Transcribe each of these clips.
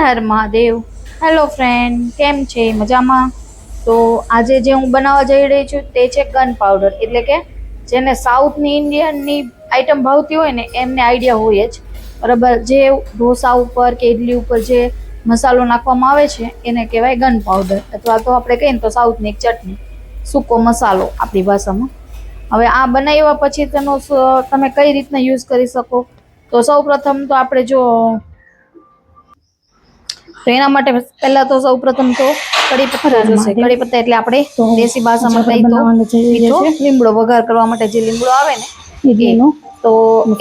હર Mahadev. Hello friend, કેમ છે? મજામાં? તો આજે જે હું બનાવવા જઈ રહી છું તે છે ગન પાવડર, એટલે કે જેને સાઉથની ઇન્ડિયનની આઈટમ ભાવતી હોય ને એમને આઈડિયા હોય જ, બરાબર. જે ઢોસા ઉપર કે ઇડલી ઉપર જે મસાલો નાખવામાં આવે છે એને કહેવાય ગન પાવડર, અથવા તો આપણે કહીએ ને તો સાઉથની એક ચટણી, સૂકો મસાલો આપણી ભાષામાં. હવે આ બનાવ્યા પછી તેનો તમે કઈ રીતના યુઝ કરી શકો, તો સૌ પ્રથમ તો આપણે જો તો એના માટે પહેલા તો સૌ પ્રથમ તો કડી પત્તા જોશે. કડી પત્તા એટલે આપણે દેશી ભાષામાં કહીએ તો મીઠો લીમડો, વઘાર કરવા માટે જે લીમડો આવે ને એ. તો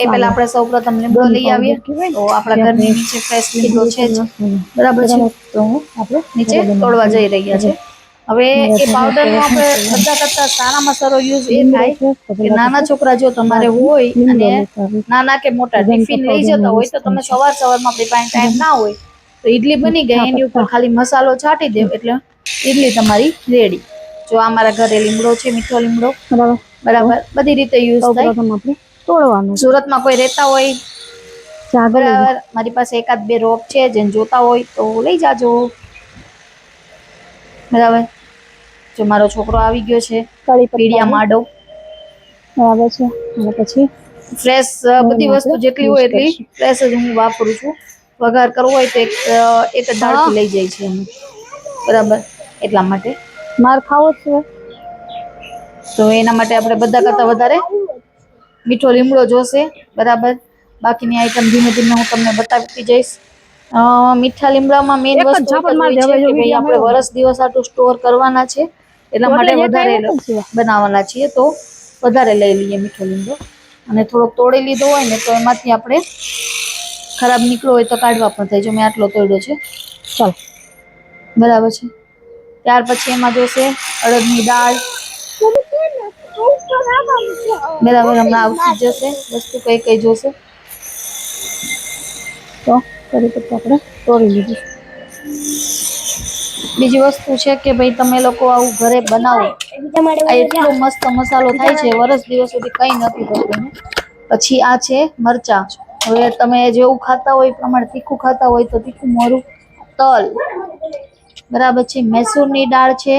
એ પહેલા આપણે સૌ પ્રથમ લીમડો લઈ આવીએ. તો આપણા ઘરની નીચે ફ્રેશ લીમડો છે જ, બરાબર છે. તો આપણે નીચે તોડવા જઈ રહ્યા છે. હવે એ પાવડરનો આપણે બધા કરતા સારામાં સારો યુઝ એ થાય કે નાના છોકરા જો તમારે હોય અને નાના કે મોટા ટિફિન લઈ જતા હોય તો તમે સવારમાં આપણી પાસે ટાઈમ ના હોય તો ઈડલી બની ગઈ, એની ઉપર ખાલી મસાલો છાંટી દેવ એટલે ઈડલી તમારી રેડી. જો આ મારા ઘરે લીમડો છે, મીઠો લીમડો, બરાબર. બધી રીતે યુઝ થાય. તોડવાનું. સુરતમાં કોઈ રહેતા હોય, બરાબર, મારી પાસે એકાદ બે રોપ છે, જેને જોતા હોય તો લઈ જાજો, બરાબર. જો મારો છોકરો આવી ગયો છે, પીડિયા માડો, બરાબર છે. અને પછી ફ્રેશ બધી વસ્તુ જેટલી હોય એટલી ફ્રેશ જ હું વાપરું છું. વઘાર કરવો હોય તો એક દાળથી લઈ જાય છે અમે, બરાબર. એટલા માટે માર ખાવો છે તો એના માટે આપણે બધા કરતા વધારે મીઠો લીમડો જોશે, બરાબર. બાકીની આઈટમ ધીમે ધીમે હું તમને બતાવતી જઈશ. મીઠા લીમડામાં મેઇન વસ્તુ એક જ હોય છે કે ભાઈ આપણે વરસ દિવસ આટલું સ્ટોર કરવાના છે, એટલા માટે વધારે બનાવવાના છીએ. તો વધારે લઈ લઈએ મીઠો લીમડો, અને થોડોક તોડી લીધો હોય ને તો એમાંથી આપણે ખરાબ નીકળો હોય તો કાઢવા પણ થાય. જો મેં આટલો તોડ્યો છે, ચાલો, બરાબર છે. ત્યાર પછી એમાં જોશે અડદની દાળ, બરાબર. હમણાં આવતી જશે વસ્તુ કઈ કઈ જોશે. તો કરી પત્તા આપણે તોડી લીધું. બીજી વસ્તુ છે કે ભાઈ તમે લોકો આવું ઘરે બનાવો, આ એટલો મસ્ત મસાલો થાય છે, વરસ દિવસ સુધી કઈ નથી થતું. પછી આ છે મરચા. હવે તમે જેવું ખાતા હોય એ પ્રમાણે તીખું ખાતા હોય તો તીખું, મોરું, તલ, બરાબર છે. મૈસૂરની દાળ છે,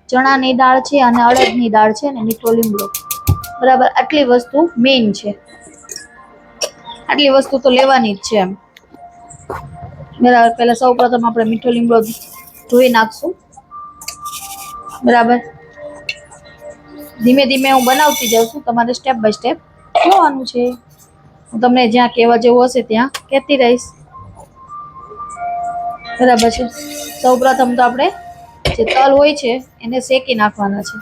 ચણાની દાળ છે, અને અડદની દાળ છે, ને મીઠો લીમડો, બરાબર. આટલી વસ્તુ મેઇન છે. આટલી વસ્તુ તો લેવાની જ છે એમ, બરાબર. પેલા સૌ પ્રથમ આપણે મીઠો લીમડો ધોઈ નાખશું, બરાબર. ધીમે ધીમે હું બનાવતી જાઉં છું, તમારે સ્ટેપ બાય સ્ટેપ જોવાનું છે. હું તમને જ્યાં કહેવા જેવું હશે ત્યાં કહેતી રહીશ, બરાબર છે. સૌ પ્રથમ તો આપણે જે તલ હોય છે એને શેકી નાખવાના છે,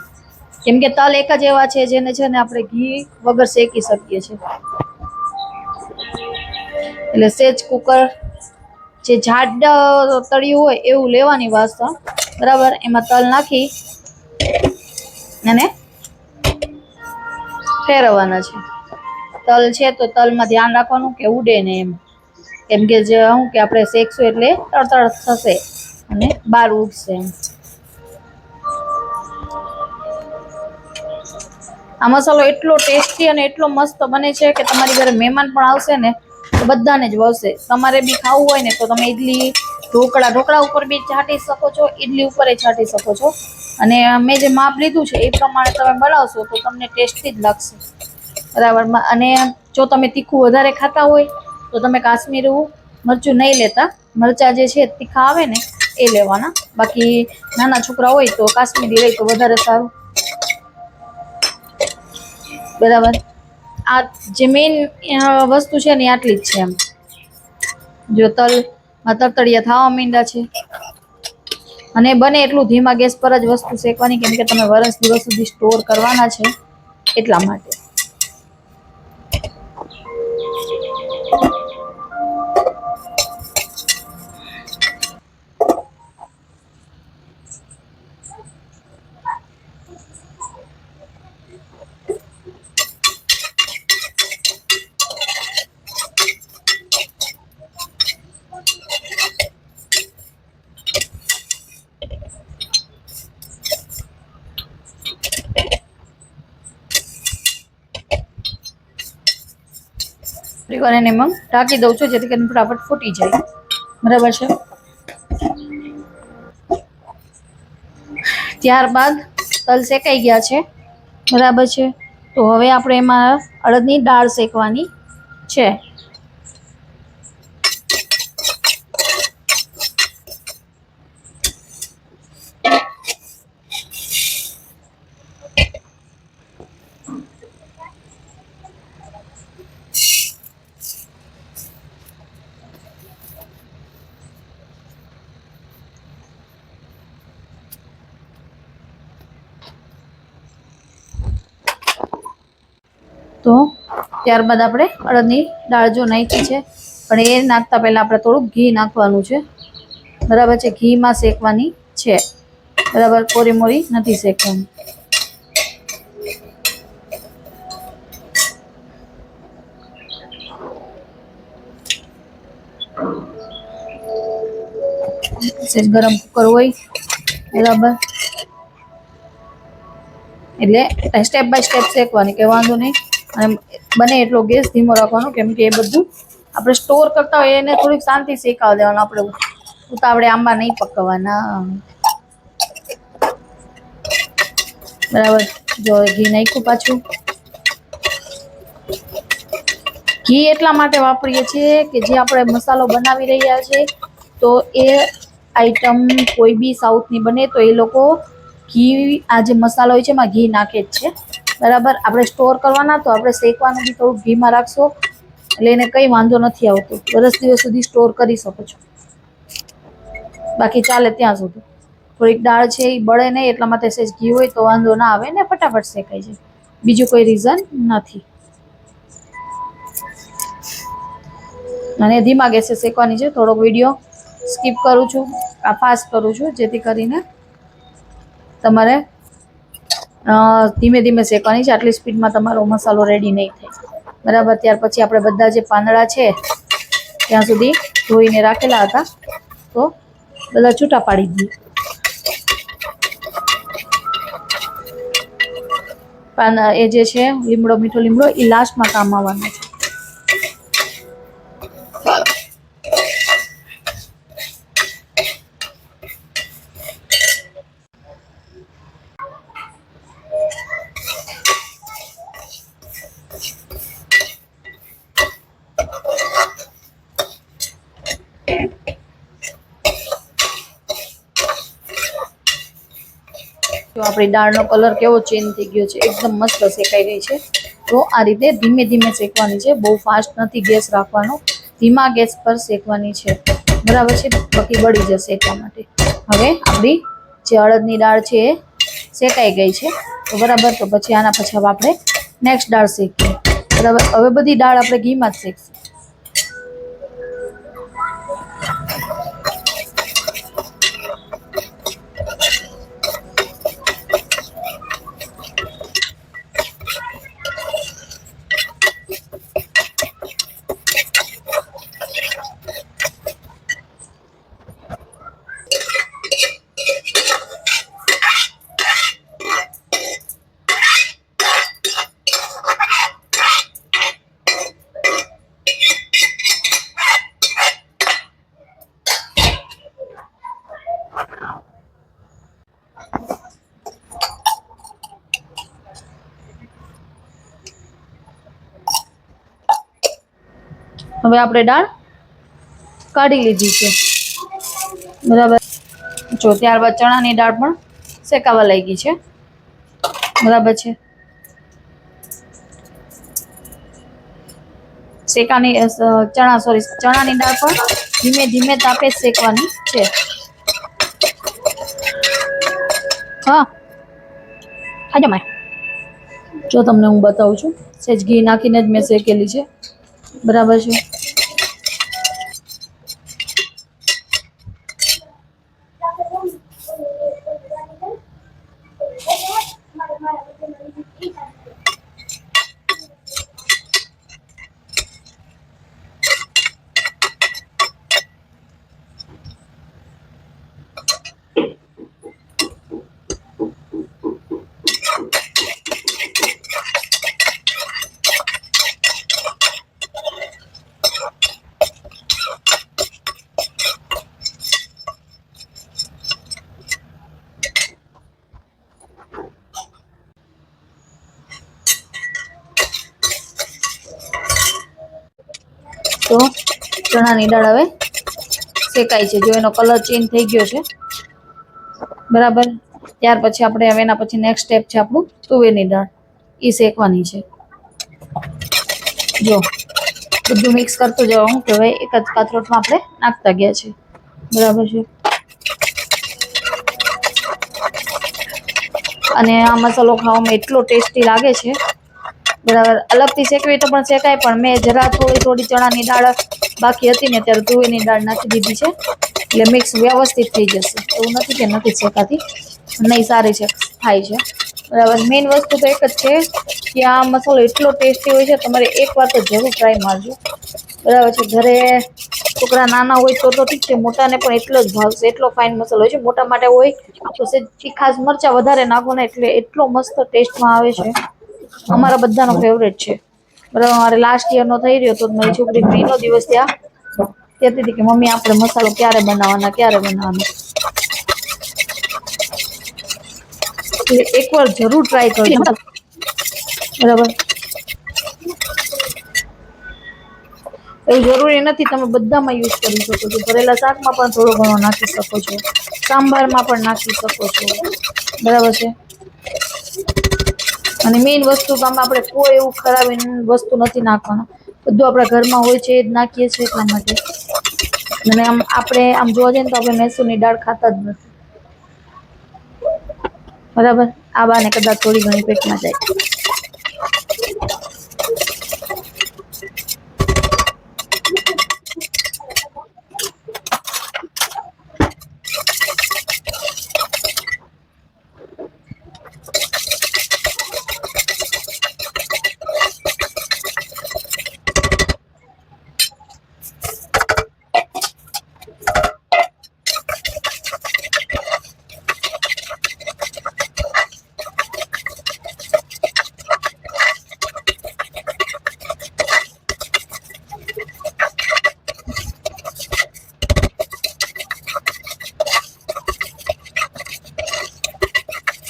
કેમ કે તલ એક જ એવા છે જેને છે ને આપણે ઘી વગર શેકી શકીએ છીએ. એટલે સેજ કુકર જે જાડ તળિયું હોય એવું લેવાની વાસણ, બરાબર. એમાં તલ નાખી અને ફેરવવાના છે. તલ છે તો તલમાં ધ્યાન રાખવાનું કે ઉડે ને એમ, કેમ કે જે હું કે આપણે શેકશું એટલે તડતડ થશે અને બહાર ઉડશે એમ. આ મસાલો એટલો ટેસ્ટી અને એટલો મસ્ત બને છે કે તમારી ઘરે મહેમાન પણ આવશે ને તો બધાને જ ભાવશે. તમારે બી ખાવું હોય ને તો તમે ઈડલી, ઢોકળા ઉપર બી છાંટી શકો છો, ઈડલી ઉપર છાંટી શકો છો. અને મેં જે માપ લીધું છે એ પ્રમાણે તમે બનાવશો તો તમને ટેસ્ટી જ લાગશે, બરાબર. અને જો તમે તીખું વધારે ખાતા હોય તો તમે કાશ્મીરી મરચું નહીં લેતા, મરચા જે છે તીખા આવે ને એ લેવાના. બાકી નાના છોકરા હોય તો કાશ્મીરી લઈ તો વધારે સારું, બરાબર. આ જે મેઇન વસ્તુ છે ને આટલી જ છે એમ. જો તલમાં તરતડિયા થવા માંડ્યા છે, અને બને એટલું ધીમા ગેસ પર જ વસ્તુ શેકવાની, કેમ કે તમે વરસ દિવસ સુધી સ્ટોર કરવાના છે એટલા માટે. એને ઢાંકી દઉં છું જેથી કરીને ફટાફટ ફૂટી જાય, બરાબર છે. ત્યારબાદ તલ શેકાઈ ગયા છે, બરાબર છે. તો હવે આપણે એમાં અડદની દાળ શેકવાની છે. તો ત્યારબાદ આપણે અડદની દાળ જો નાખી છે, પણ એ નાખતા પહેલાં આપણે થોડુંક ઘી નાખવાનું છે, બરાબર છે. ઘીમાં શેકવાની છે, બરાબર, કોરી મોરી નથી શેકવાની. ગરમ કુકર હોય, બરાબર, એટલે સ્ટેપ બાય સ્ટેપ શેકવાની, કે વાંધો નહીં. અને બને એટલો ગેસ ધીમો રાખવાનો, કેમ કે એ બધું આપણે સ્ટોર કરતા હોય એને થોડીક શાંતિ શેકાવા દેવાનું. આપણે ઉતાવળે આંબા નહીં પકવવાના, બરાબર. જો ઘી નાખ્યું પાછું. ઘી એટલા માટે વાપરીએ છીએ કે જે આપણે મસાલો બનાવી રહ્યા છીએ, તો એ આઈટમ કોઈ બી સાઉથની બને તો એ લોકો ઘી, આ જે મસાલો હોય છે એમાં ઘી નાખે જ છે, બરાબર. આપણે સ્ટોર કરવાના તો આપણે શેકવાનું બી થોડુંક ઘીમાં રાખશો, એટલે એને કંઈ વાંધો નથી આવતો. વર્ષ દિવસ સુધી સ્ટોર કરી શકો છો, બાકી ચાલે ત્યાં સુધી. થોડીક દાળ છે એ બળે નહીં, એટલા માટે સહેજ ઘી હોય તો વાંધો ના આવે ને, ફટાફટ શેકાઈ જાય. બીજું કોઈ રીઝન નથી. અને ધીમા ગેસે શેકવાની છે. થોડોક વિડીયો સ્કીપ કરું છું, ફાસ્ટ કરું છું, જેથી કરીને તમારે ધીમે ધીમે શેકવાની છે. આટલી સ્પીડમાં તમારો મસાલો રેડી નહીં થાય, બરાબર. ત્યાર પછી આપણે બધા જે પાંદડા છે ત્યાં સુધી ધોઈને રાખેલા હતા, તો બધા છૂટા પાડી દઈએ. એ જે છે લીમડો, મીઠો લીમડો, એ લાસ્ટમાં કામ આવવાનો છે. તો આપણી દાળનો કલર કેવો ચેન્જ થઈ ગયો છે, એકદમ મસ્ત શેકાઈ રહી છે. તો આ રીતે ધીમે ધીમે શેકવાની છે, બહુ ફાસ્ટ નથી ગેસ રાખવાનો, ધીમા ગેસ પર શેકવાની છે, બરાબર છે. બાકી બળી જશે એટલા માટે. હવે આપણી જે અડદની દાળ છે એ શેકાઈ ગઈ છે, તો બરાબર. તો પછી આના પછી હવે આપણે નેક્સ્ટ દાળ શેકીએ, બરાબર. હવે બધી દાળ આપણે ઘીમાં જ શેકીશું. હવે આપણે દાળ કાઢી લીધી છે, બરાબર. જો ત્યારબાદ ચણાની દાળ પણ શેકાવા લાગી છે, બરાબર છે. ચણાની દાળ પણ ધીમે ધીમે તાપે શેકવાની છે. હા, ખાજો મેં. જો તમને હું બતાવું છું, સહેજ ઘી નાખીને જ મેં શેકેલી છે, બરાબર છે. ચણાની દાળ હવે શેકાય છે. જો એનો કલર ચેન્જ થઈ ગયો છે બરાબર. ત્યાર પછી આપણે હવે એના પછી નેક્સ્ટ સ્ટેપ છે આપણું તુવેરની દાળ, એ શેકવાની છે. જો બધું મિક્સ કરતું જવાનું કે હવે એક જ કાથરોટમાં આપણે નાખતા ગયા છે બરાબર છે. અને આ મસાલો ખાવામાં એટલો ટેસ્ટી લાગે છે બરાબર. અલગથી શેકવી તો પણ શેકાય, પણ મેં જરા થોડી ચણાની દાળ બાકી હતી ને ત્યારે તુવેરની દાળ નાખી દીધી છે, એટલે મિક્સ વ્યવસ્થિત થઈ જશે. એવું નથી કે નથી શેકાતી, નહીં, સારી છે, થાય છે બરાબર. મેઇન વસ્તુ તો એક જ છે કે આ મસાલો એટલો ટેસ્ટી હોય છે, તમારે એક વાર તો જરૂર ટ્રાય મારજો બરાબર છે. ઘરે છોકરા નાના હોય તો ઠીક છે, મોટાને પણ એટલો જ ભાવશે. એટલો ફાઇન મસાલો હોય છે. મોટા માટે હોય તો તીખાસ મરચા વધારે નાખો ને એટલે એટલો મસ્ત ટેસ્ટમાં આવે છે. અમારા બધાનો ફેવરેટ છે બરાબર. મારે લાસ્ટ યર નો થઈ રહ્યો તો મારી છોકરી મહિનો દિવસ ત્યાં કહેતી હતી કે મમ્મી આપણે મસાલો ક્યારે બનાવવાના, ક્યારે બનાવવાના. એટલે એકવાર જરૂર ટ્રાય કરજો બરાબર. એવું જરૂરી નથી, તમે બધામાં યુઝ કરી શકો છો. ભરેલા શાકમાં પણ થોડો ઘણો નાખી શકો છો, સાંભારમાં પણ નાખી શકો છો બરાબર છે. અને મેઇન વસ્તુ તો આપણે કોઈ એવું ખરાબ વસ્તુ નથી નાખવાનું, બધું આપણા ઘરમાં હોય છે એ જ નાખીએ છીએ એટલા માટે. અને આમ આપણે આમ જોવા જઈએ ને તો આપણે મૈસૂરની દાળ ખાતા જ નથી બરાબર. આ બાને કદાચ થોડી ઘણી પેટમાં જાય.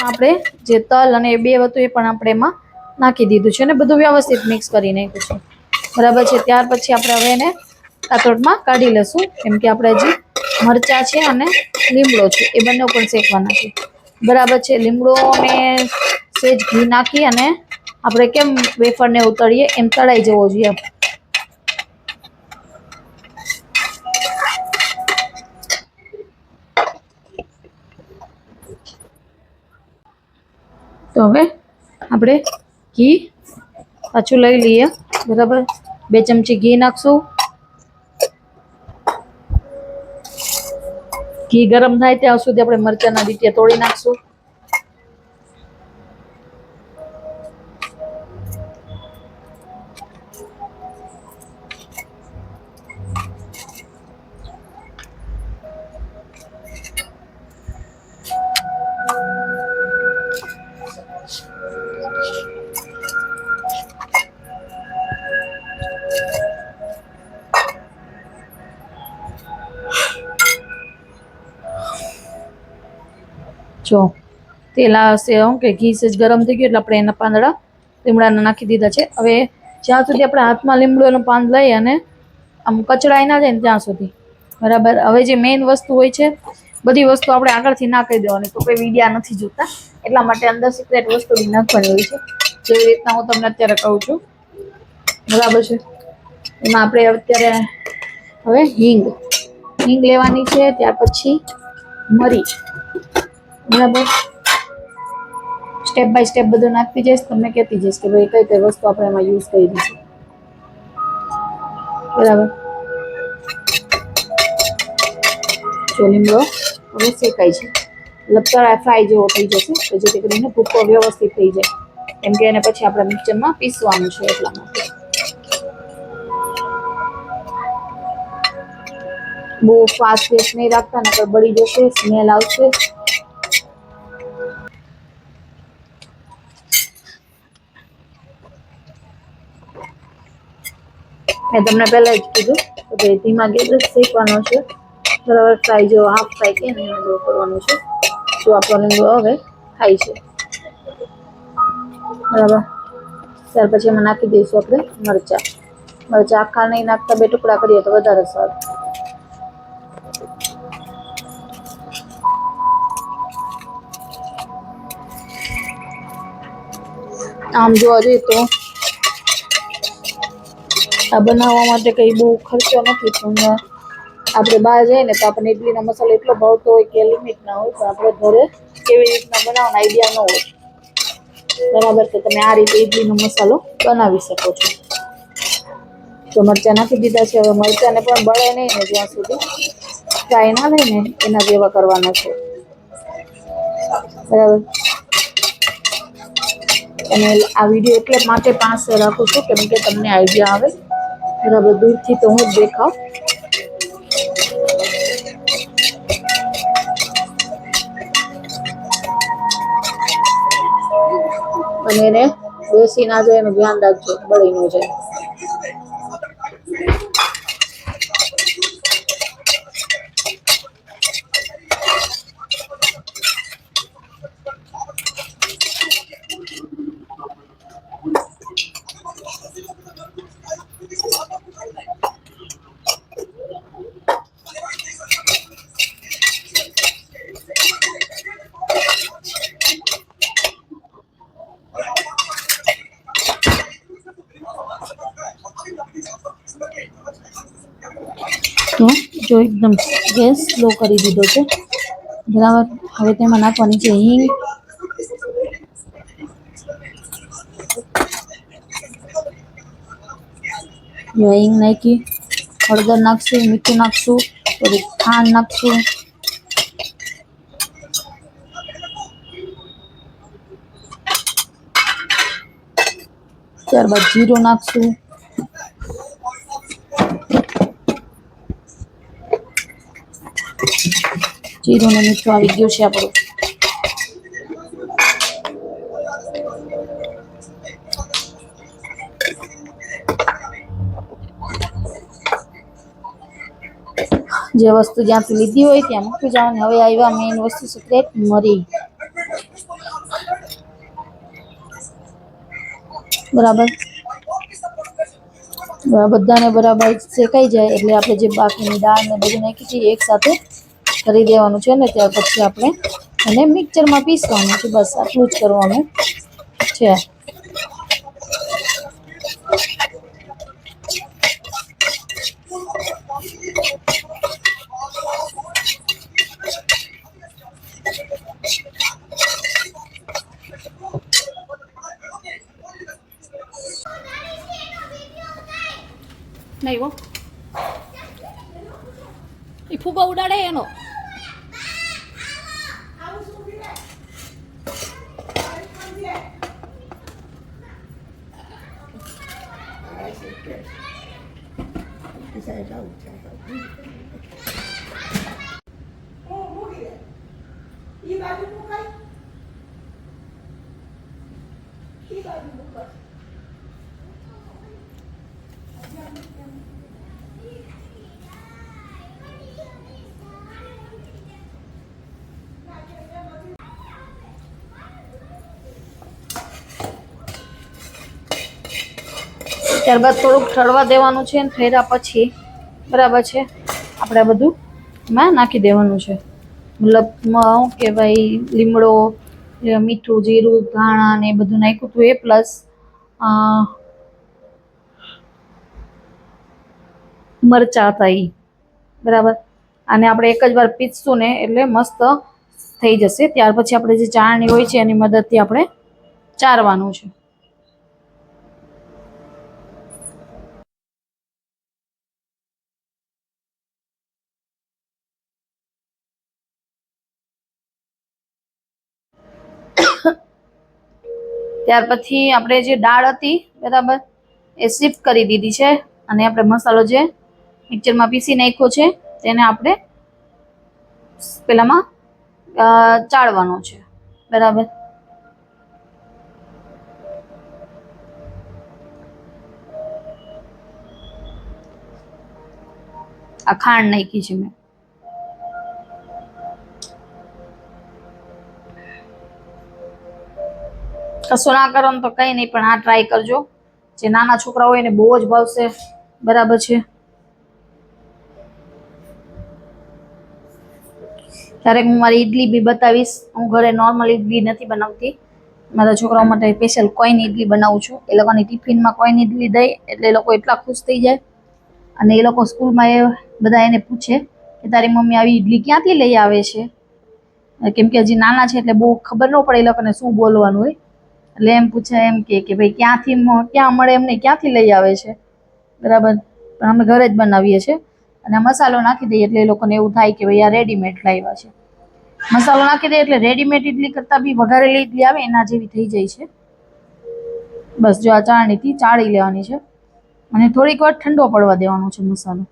આપણે જે તલ અને બે હતું એ પણ આપણે એમાં નાખી દીધું છે અને બધું વ્યવસ્થિત મિક્સ કરી નાખ્યું છે બરાબર છે. ત્યાર પછી આપણે હવે એને કાથરોટમાં કાઢી લેશું, કેમ કે આપણે હજી મરચા છે અને લીમડો છે એ બંને પણ શેકવાના છે બરાબર છે. લીમડો ને સેજ ઘી નાખી અને આપણે કેમ વેફરને ઉતરીએ એમ તળાઈ જવો જોઈએ. તો હવે આપણે ઘી પાછું લઈ લઈએ બરાબર. 2 ચમચી ઘી નાખશું. ઘી ગરમ થાય ત્યાં સુધી આપણે મરચાના ડીટીયા તોડી નાખશું. જો તેલ શું કે ઘી સેજ ગરમ થઈ ગયું એટલે આપણે એના પાંદડા લીમડાના નાખી દીધા છે. હવે જ્યાં સુધી આપણે હાથમાં લીમડોનો પાન લઈ અને આમ કચડાઈ ના જાય ને ત્યાં સુધી બરાબર. હવે જે મેઇન વસ્તુ હોય છે, બધી વસ્તુ આપણે આગળથી ના કહી દેવાની, તો કોઈ વિડીયા નથી જોતા, એટલા માટે અંદર સિક્રેટ વસ્તુ નાખવાની હોય છે, જેવી રીતના હું તમને અત્યારે કહું છું બરાબર છે. એમાં આપણે અત્યારે હવે હિંગ લેવાની છે. ત્યાર પછી મરી બરાબર. સ્ટેપ બાય સ્ટેપ બધું નાખતી જઈશ, તમને કહેતી જઈશ કે ભાઈ કઈ કઈ વસ્તુ આપણે એમાં યુઝ કરી છે બરાબર. જો લીમડો હવે શેકાય છે, મતલબ ફ્રાય જેવો થઈ જશે, તો જેથી કરીને ભૂકો વ્યવસ્થિત થઈ જાય, કેમ કે એને પછી આપણે મિક્સરમાં પીસવાનું છે એટલા માટે. બહુ ફાસ્ટ ગેસ નહીં રાખતા, નકર બળી જશે, સ્મેલ આવશે. મેં તમને પહેલા જ કીધું કે ધીમા ગેસ શેકવાનો છે બરાબર. ફ્રાય જેવો હાફ ફ્રાય કે ને એના જેવો કરવાનું છે. જો આપણો લીમડો હવે થાય છે બરાબર. ત્યાર પછી એમાં નાખી દઈશું આપણે મરચાં મરચાં આખા નહીં નાખતા, 2 ટુકડા કરીએ તો વધારે સ્વાદ. આમ જોવા જઈએ તો આ બનાવવા માટે કંઈ બહુ ખર્ચો નથી, પણ આપણે બહાર જઈએ ને તો આપણને ઇડલીનો મસાલો એટલો ભાવતો હોય કે લિમિટ ના હોય, પણ આપણે ઘરે કેવી રીતના બનાવવાનો આઈડિયા ન હોય. બરાબર, તો તમે આ રીતે ઇડલીનો મસાલો બનાવી શકો છો. તો મરચાં નાખી દીધા છે. હવે મરચાંને પણ બળે નહીં ને જ્યાં સુધી ફ્રાય ના થાય ને એના જેવા કરવાના છે. બરાબર, અને આ વિડીયો એટલે માટે પાસે રાખું છું કેમ કે તમને આઈડિયા આવે. બરાબર, દૂરથી તો હું જ દેખાવ. અને એને બેસી ના જાય એનું ધ્યાન રાખજો, બળી ન જાય. તો જો એકદમ ગેસ સ્લો કરી દીધો છે. બરાબર, હવે તેમાં નાખવાની છે હિંગ. હિંગ નાખી, હળદર નાખશું, મીઠું નાખશું, થોડી ખાંડ નાખશું. ત્યારબાદ જીરું નાખશું. જીરું ને મીઠું આવી ગયું છે આપણું. જે વસ્તુ જ્યાંથી લીધી હોય ત્યાં મૂકી જવાની. હવે આવ્યા મેઇન વસ્તુ સિક્રેટ, મરી. બરાબર, બધાને બરાબર શેકાઈ જાય એટલે આપણે જે બાકીની દાળ ને બધું નાખી છે એક સાથે કરી દેવાનું છે ને ત્યાર પછી આપણે એને મિક્સરમાં પીસવાનું છે. બસ આટલું જ કરવાનું છે. નહીં હો, એ ફૂગો ઉડાડે એનો. ત્યારબાદ થોડુંક ઠરવા દેવાનું છે. ઠર્યા પછી બરાબર છે આપણે બધું એમાં નાખી દેવાનું છે. મતલબ શું કહેવાય, લીમડો, મીઠું, જીરું, ધાણા ને એ બધું નાખ્યું હતું એ, પ્લસ મરચાં હતા એ. બરાબર, અને આપણે એક જ વાર પીસશું ને એટલે મસ્ત થઈ જશે. ત્યાર પછી આપણે જે ચાળણી હોય છે એની મદદથી આપણે ચારવાનું છે. ત્યાર પછી આપણે જે દાળ હતી બરાબર એ શિફ્ટ કરી દીધી છે, અને આપણે મસાલો જે મિક્સરમાં પીસી નાખ્યો છે તેને આપણે પેલામાં ચાળવાનો છે. બરાબર, આ ખાંડ નાખી છે મેં. કશું ના કરો ને તો કંઈ નહીં, પણ આ ટ્રાય કરજો. જે નાના છોકરા હોય એને બહુ જ ભાવશે. બરાબર છે. ક્યારેક હું મારી ઈડલી બી બતાવીશ. હું ઘરે નોર્મલ ઈડલી નથી બનાવતી, મારા છોકરાઓ માટે સ્પેશિયલ કોઈની ઈડલી બનાવું છું. એ લોકોની ટિફિનમાં કોઈની ઈડલી દઈ એટલે એ લોકો એટલા ખુશ થઈ જાય. અને એ લોકો સ્કૂલમાં એ બધા એને પૂછે કે તારી મમ્મી આવી ઈડલી ક્યાંથી લઈ આવે છે, કેમ કે હજી નાના છે એટલે બહુ ખબર ન પડે એ લોકોને શું બોલવાનું હોય. એટલે એમ પૂછે એમ કે ભાઈ ક્યાં મળે, એમને ક્યાંથી લઈ આવે છે. બરાબર. પણ અમે ઘરે જ બનાવીએ છીએ અને મસાલો નાખી દઈએ એટલે એ લોકોને એવું થાય કે ભાઈ આ રેડીમેડ લાવ્યા છે. મસાલો નાખી દઈએ એટલે રેડીમેડ ઈડલી કરતાં બી વઘારેલી ઈડલી આવે એના જેવી થઈ જાય છે. બસ જો આ ચાળણીથી ચાળી લેવાની છે અને થોડીક વાર ઠંડો પડવા દેવાનો છે મસાલો.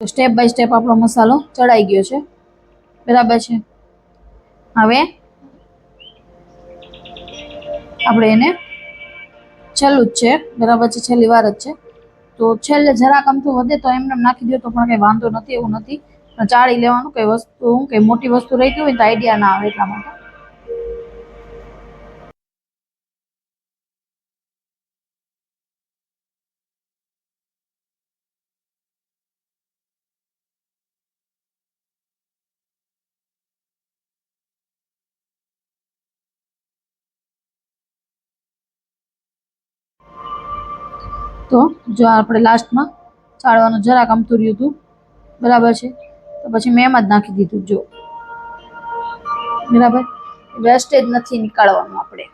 સ્ટેપ બાય સ્ટેપ આપણો મસાલો ચડાઈ ગયો છે. બરાબર છે. હવે આપણે એને છેલ્લું જ છે, બરાબર છે, છેલ્લી વાર જ છે. તો છેલ્લે જરાક અમથું વધે તો એમને નાખી દો તો પણ કંઈ વાંધો નથી, એવું નથી. પણ ચાળી લેવાનું, કઈ વસ્તુ કઈ મોટી વસ્તુ રહી ગઈ હોય તો આઈડિયા ના આવે એટલા માટે. તો જો આપણે લાસ્ટમાં ચાળવાનું જરાક આમતું રહ્યું હતું, બરાબર છે, તો પછી મેં એમ જ નાખી દીધું. જો બરાબર, વેસ્ટેજ નથી નીકાળવાનું આપણે.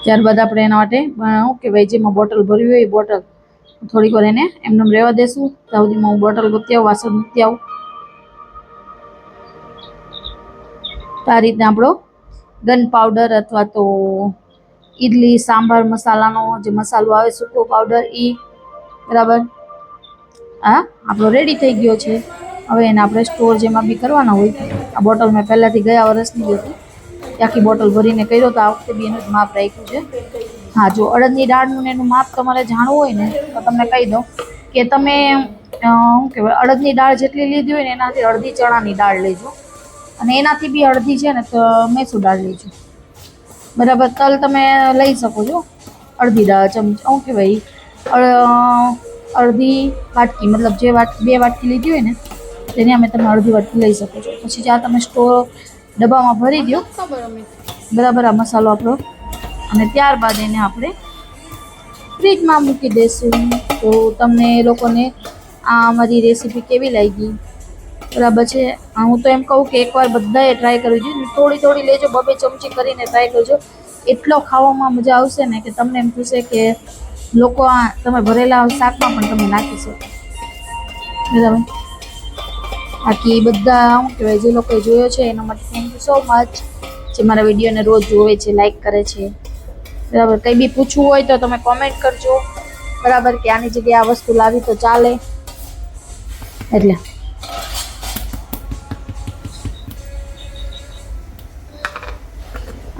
ત્યારબાદ આપણે એના માટે શું કહેવાય, જેમાં બોટલ ભરવી હોય એ બોટલ થોડીક વાર એને એમને રહેવા દેશું. ત્યાં સુધીમાં હું બોટલ ગોતી આવું, વાસણ મૂકી આવું. તો આ રીતના આપણો ગન પાવડર અથવા તો ઈડલી સાંભાર મસાલાનો જે મસાલો આવે સૂકો પાવડર એ બરાબર આ આપણો રેડી થઈ ગયો છે. હવે એને આપણે સ્ટોર જેમાં બી કરવાના હોય. આ બોટલ મેં પહેલાંથી ગયા વર્ષની જ હતી, આખી બોટલ ભરીને કર્યો, તો આ વખતે બી એનું જ માપ રાખ્યું છે. હા, જો અડદની દાળનું એનું માપ તમારે જાણવું હોય ને તો તમને કહી દઉં કે તમે શું કહેવાય, અડદની દાળ જેટલી લીધી હોય ને એનાથી અડધી ચણાની દાળ લેજો, અને એનાથી બી અડધી છે ને તો મૈસૂર દાળ લેજો. બરાબર, તલ તમે લઈ શકો છો અડધી દાળ ચમચી, શું કહેવાય, અડધી વાટકી, મતલબ જે બે વાટકી લીધી હોય ને તેને અમે તમે અડધી વાટકી લઈ શકો છો. પછી જ્યાં તમે સ્ટોર ડબ્બામાં ભરી દો, બરાબર, આ મસાલો આપણો, અને ત્યારબાદ એને આપણે ફ્રીજમાં મૂકી દઈશું. તો તમને એ લોકોને આ અમારી રેસીપી કેવી લાગી, બરાબર છે. હું તો એમ કહું કે એકવાર બધાએ ટ્રાય કરવી જોઈએ. થોડી થોડી લેજો, 2-2 ચમચી કરીને ટ્રાય કરજો. એટલો ખાવામાં મજા આવશે ને કે તમને એમ થશે કે લોકો આ તમે ભરેલા શાકમાં પણ તમે નાખી શકો, બરાબર. બાકી બધા શું કહેવાય, જે લોકોએ જોયો છે એના માટે થેન્ક યુ સો મચ. જે મારા વિડીયોને રોજ જોવે છે, લાઈક કરે છે, બરાબર. કંઈ બી પૂછવું હોય તો તમે કોમેન્ટ કરજો, બરાબર, કે આની જગ્યાએ આ વસ્તુ લાવી તો ચાલે. એટલે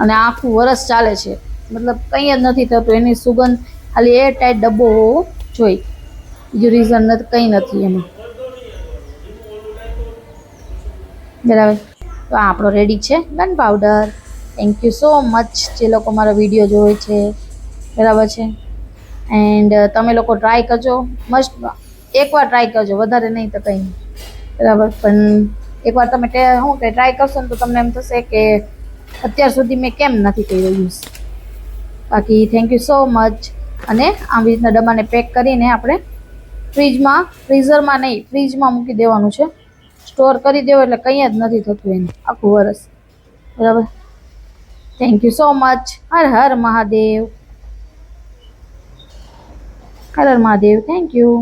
અને આખું વરસ ચાલે છે, મતલબ કંઈ જ નથી થતું. એની સુગંધ ખાલી એર ટાઈટ ડબ્બો હોવો જોઈએ, બીજું રીઝન નથી, કંઈ નથી એમાં, બરાબર. તો આ આપણો રેડી છે gun powder. Thank you so much જે લોકો મારો વિડીયો જોવે છે, બરાબર છે. એન્ડ તમે લોકો ટ્રાય કરજો, મસ્ટ એકવાર ટ્રાય કરજો, વધારે નહીં તો કંઈ નહીં, બરાબર. પણ એકવાર તમે શું કે ટ્રાય કરશો ને તો તમને એમ થશે કે અત્યાર સુધી મેં કેમ નથી કર્યો યુઝ. બાકી થેન્ક યુ સો મચ. અને આવી રીતના ડબ્બાને પેક કરીને આપણે ફ્રીઝરમાં નહીં, ફ્રીજમાં મૂકી દેવાનું છે. સ્ટોર કરી દેવો એટલે કંઈ જ નથી થતું એને આખું વરસ, બરાબર. Thank you so much. Har Har Mahadev, Har Har Mahadev. Thank you.